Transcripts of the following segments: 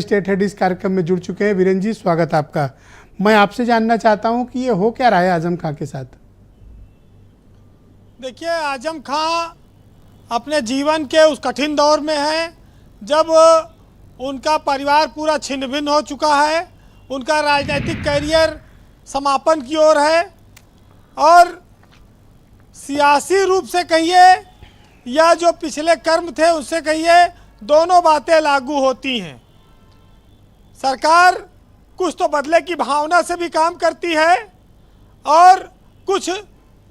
State head इस कार्यक्रम में जुड़ चुके हैं। वीरेंद्र जी, स्वागत आपका। मैं आपसे जानना चाहता हूं कि ये हो क्या रहा है आजम खां के साथ। देखिए, आजम खां अपने जीवन के उस कठिन दौर में है जब उनका परिवार पूरा छिन्न भिन्न हो चुका है, उनका राजनीतिक करियर समापन की ओर है और सियासी रूप से कहिए या जो पिछले कर्म थे उससे कहिए, दोनों बातें लागू होती हैं। सरकार कुछ तो बदले की भावना से भी काम करती है और कुछ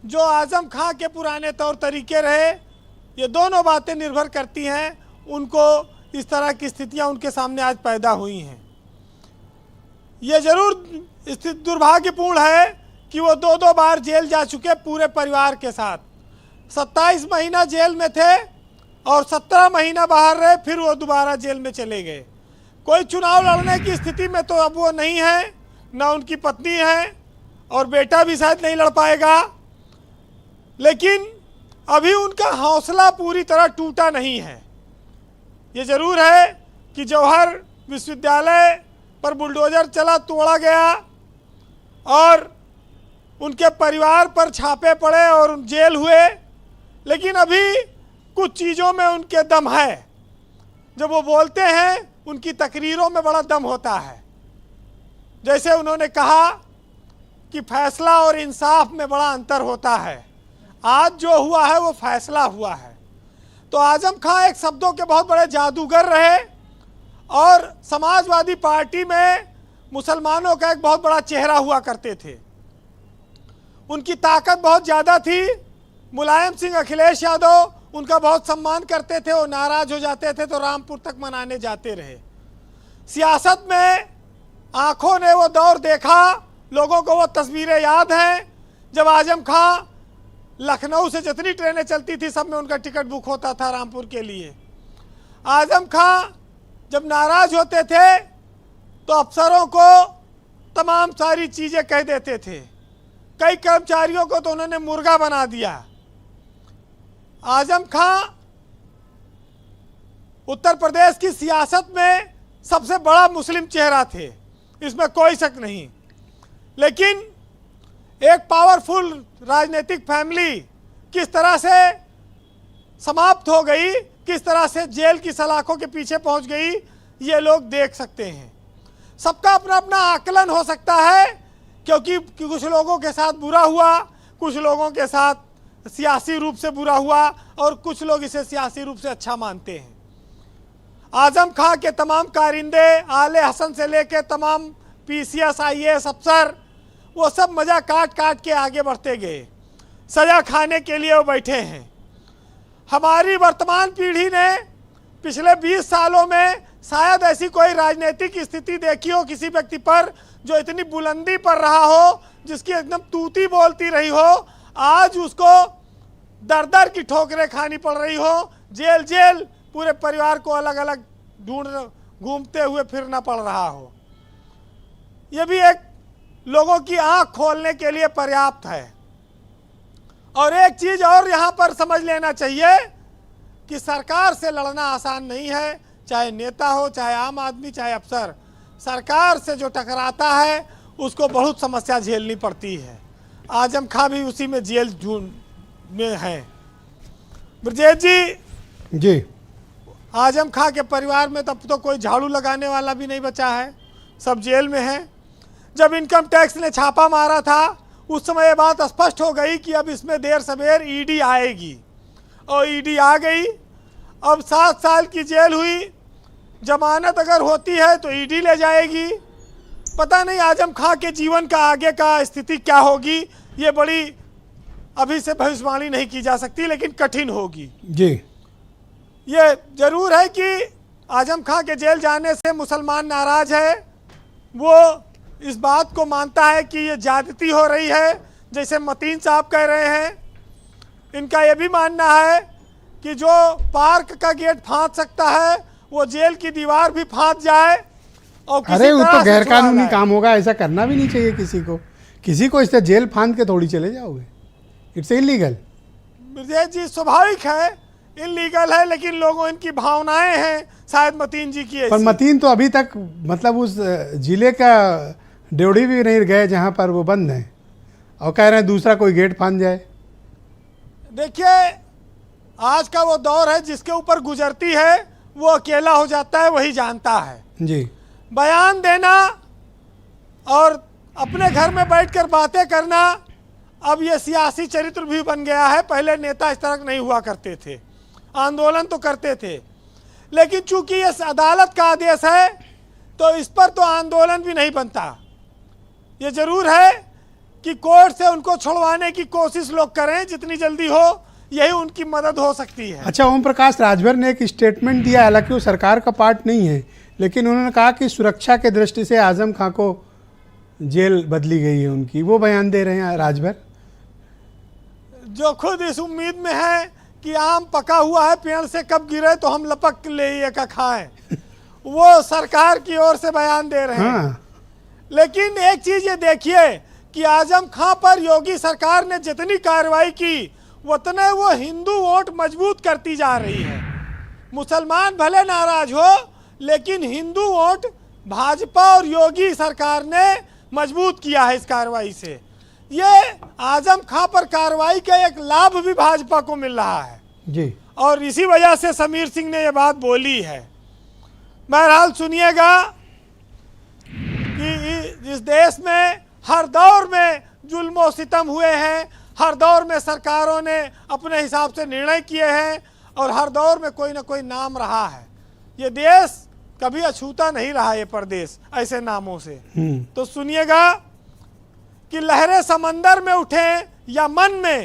जो आजम खां के पुराने तौर तरीके रहे, ये दोनों बातें निर्भर करती हैं। उनको इस तरह की स्थितियां उनके सामने आज पैदा हुई हैं। ये जरूर स्थिति दुर्भाग्यपूर्ण है कि वो दो बार जेल जा चुके पूरे परिवार के साथ। 27 महीना जेल में थे और 17 महीना बाहर रहे, फिर वो दोबारा जेल में चले गए। कोई चुनाव लड़ने की स्थिति में तो अब वो नहीं है, ना उनकी पत्नी है और बेटा भी शायद नहीं लड़ पाएगा। लेकिन अभी उनका हौसला पूरी तरह टूटा नहीं है। ये जरूर है कि जवाहर विश्वविद्यालय पर बुलडोजर चला, तोड़ा गया और उनके परिवार पर छापे पड़े और जेल हुए, लेकिन अभी कुछ चीज़ों में उनके दम है। जब वो बोलते हैं उनकी तकरीरों में बड़ा दम होता है। जैसे उन्होंने कहा कि फैसला और इंसाफ में बड़ा अंतर होता है। आज जो हुआ है वो फैसला हुआ है। तो आजम खां एक शब्दों के बहुत बड़े जादूगर रहे और समाजवादी पार्टी में मुसलमानों का एक बहुत बड़ा चेहरा हुआ करते थे। उनकी ताकत बहुत ज़्यादा थी। मुलायम सिंह, अखिलेश यादव उनका बहुत सम्मान करते थे। वो नाराज हो जाते थे तो रामपुर तक मनाने जाते रहे। सियासत में आंखों ने वो दौर देखा, लोगों को वो तस्वीरें याद हैं जब आजम खां लखनऊ से जितनी ट्रेनें चलती थी सब में उनका टिकट बुक होता था रामपुर के लिए। आजम खां जब नाराज होते थे तो अफसरों को तमाम सारी चीज़ें कह देते थे। कई कर्मचारियों को तो उन्होंने मुर्गा बना दिया। आजम खां उत्तर प्रदेश की सियासत में सबसे बड़ा मुस्लिम चेहरा थे, इसमें कोई शक नहीं। लेकिन एक पावरफुल राजनीतिक फैमिली किस तरह से समाप्त हो गई, किस तरह से जेल की सलाखों के पीछे पहुंच गई, ये लोग देख सकते हैं। सबका अपना अपना आकलन हो सकता है, क्योंकि कुछ लोगों के साथ बुरा हुआ, कुछ लोगों के साथ सियासी रूप से बुरा हुआ और कुछ लोग इसे सियासी रूप से अच्छा मानते हैं। आजम खां के तमाम कारिंदे, आले हसन से लेके तमाम PCS IAS अफसर, वो सब मज़ा काट काट के आगे बढ़ते गए। सज़ा खाने के लिए वो बैठे हैं। हमारी वर्तमान पीढ़ी ने पिछले 20 सालों में शायद ऐसी कोई राजनीतिक स्थिति देखी हो किसी व्यक्ति पर जो इतनी बुलंदी पर रहा हो, जिसकी एकदम तूती बोलती रही हो। आज उसको दर दर की ठोकरें खानी पड़ रही हो, जेल जेल पूरे परिवार को अलग अलग घूमते हुए फिरना पड़ रहा हो। ये भी एक लोगों की आंख खोलने के लिए पर्याप्त है। और एक चीज़ और यहाँ पर समझ लेना चाहिए कि सरकार से लड़ना आसान नहीं है, चाहे नेता हो, चाहे आम आदमी, चाहे अफसर। सरकार से जो टकराता है उसको बहुत समस्या झेलनी पड़ती है। आजम खां भी उसी में जेल में है। ब्रजेश जी, आजम खां के परिवार में तब तो कोई झाड़ू लगाने वाला भी नहीं बचा है, सब जेल में है। जब इनकम टैक्स ने छापा मारा था उस समय ये बात स्पष्ट हो गई कि अब इसमें देर सवेर ED आएगी और ED आ गई। अब 7 साल की जेल हुई, जमानत अगर होती है तो ED ले जाएगी। पता नहीं आजम खां के जीवन का आगे का स्थिति क्या होगी, ये बड़ी अभी से भविष्यवाणी नहीं की जा सकती, लेकिन कठिन होगी जी। ये जरूर है कि आजम खां के जेल जाने से मुसलमान नाराज है। वो इस बात को मानता है कि ये ज्यादती हो रही है, जैसे मतीन साहब कह रहे हैं। इनका ये भी मानना है कि जो पार्क का गेट फांद सकता है वो जेल की दीवार भी फांद जाए। और अरे वो तो गैर कानूनी काम होगा, ऐसा करना भी नहीं चाहिए किसी को। किसी को इससे जेल फांद के थोड़ी चले जाओगे, इट्स इलीगल। ब्रजेश जी, स्वाभाविक है इलीगल है, लेकिन लोगों इनकी भावनाएं हैं शायद मतीन जी की पर ऐसी। मतीन तो अभी तक मतलब उस जिले का ड्योढ़ी भी नहीं गए जहाँ पर वो बंद है, और कह रहे हैं दूसरा कोई गेट फांद जाए। देखिए, आज का वो दौर है जिसके ऊपर गुजरती है वो अकेला हो जाता है, वही जानता है। जी। बयान देना और अपने घर में बैठकर बातें करना अब ये सियासी चरित्र भी बन गया है। पहले नेता इस तरह नहीं हुआ करते थे, आंदोलन तो करते थे, लेकिन चूंकि ये अदालत का आदेश है तो इस पर तो आंदोलन भी नहीं बनता। ये जरूर है कि कोर्ट से उनको छुड़वाने की कोशिश लोग करें जितनी जल्दी हो, यही उनकी मदद हो सकती है। अच्छा, ओम प्रकाश राजभर ने एक स्टेटमेंट दिया, हालांकि वो सरकार का पार्ट नहीं है, लेकिन उन्होंने कहा कि सुरक्षा के दृष्टि से आजम खां को जेल बदली गई है उनकी। वो बयान दे रहे हैं राजभर, जो खुद इस उम्मीद में है कि आम पका हुआ है, पेड़ से कब गिरे तो हम लपक ले ये का खाएं, वो सरकार की ओर से बयान दे रहे हैं। हाँ। लेकिन एक चीज ये देखिए कि आजम खां पर योगी सरकार ने जितनी कार्रवाई की उतने वो हिंदू वोट मजबूत करती जा रही है। मुसलमान भले नाराज हो, लेकिन हिंदू वोट भाजपा और योगी सरकार ने मजबूत किया है इस कार्रवाई से। ये आजम खां पर कार्रवाई का एक लाभ भी भाजपा को मिल रहा है जी। और इसी वजह से समीर सिंह ने ये बात बोली है। बहरहाल सुनिएगा कि इस देश में हर दौर में जुल्म और सितम हुए हैं, हर दौर में सरकारों ने अपने हिसाब से निर्णय किए हैं और हर दौर में कोई ना कोई नाम रहा है। ये देश कभी अछूता नहीं रहा, ये प्रदेश ऐसे नामों से। तो सुनिएगा कि लहरें समंदर में उठे या मन में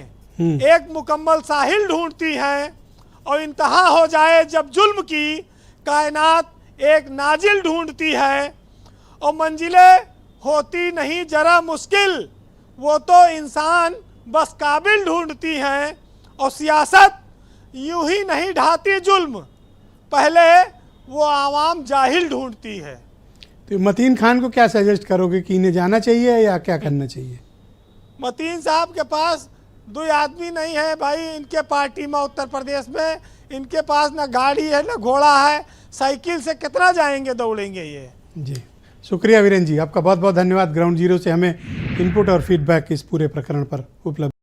एक मुकम्मल साहिल ढूंढती हैं, और इंतहा हो जाए जब जुल्म की कायनात एक नाजिल ढूंढती है, और मंजिलें होती नहीं जरा मुश्किल, वो तो इंसान बस काबिल ढूंढती हैं, और सियासत यूं ही नहीं ढाती जुल्म, पहले वो आवाम जाहिल ढूंढती है। तो मतीन खान को क्या सजेस्ट करोगे कि इन्हें जाना चाहिए या क्या करना चाहिए? मतीन साहब के पास दो आदमी नहीं है भाई, इनके पार्टी में उत्तर प्रदेश में इनके पास ना गाड़ी है ना घोड़ा है, साइकिल से कितना जाएंगे दौड़ेंगे ये। जी, शुक्रिया वीरेंद्र जी, आपका बहुत बहुत धन्यवाद। ग्राउंड जीरो से हमें इनपुट और फीडबैक इस पूरे प्रकरण पर उपलब्ध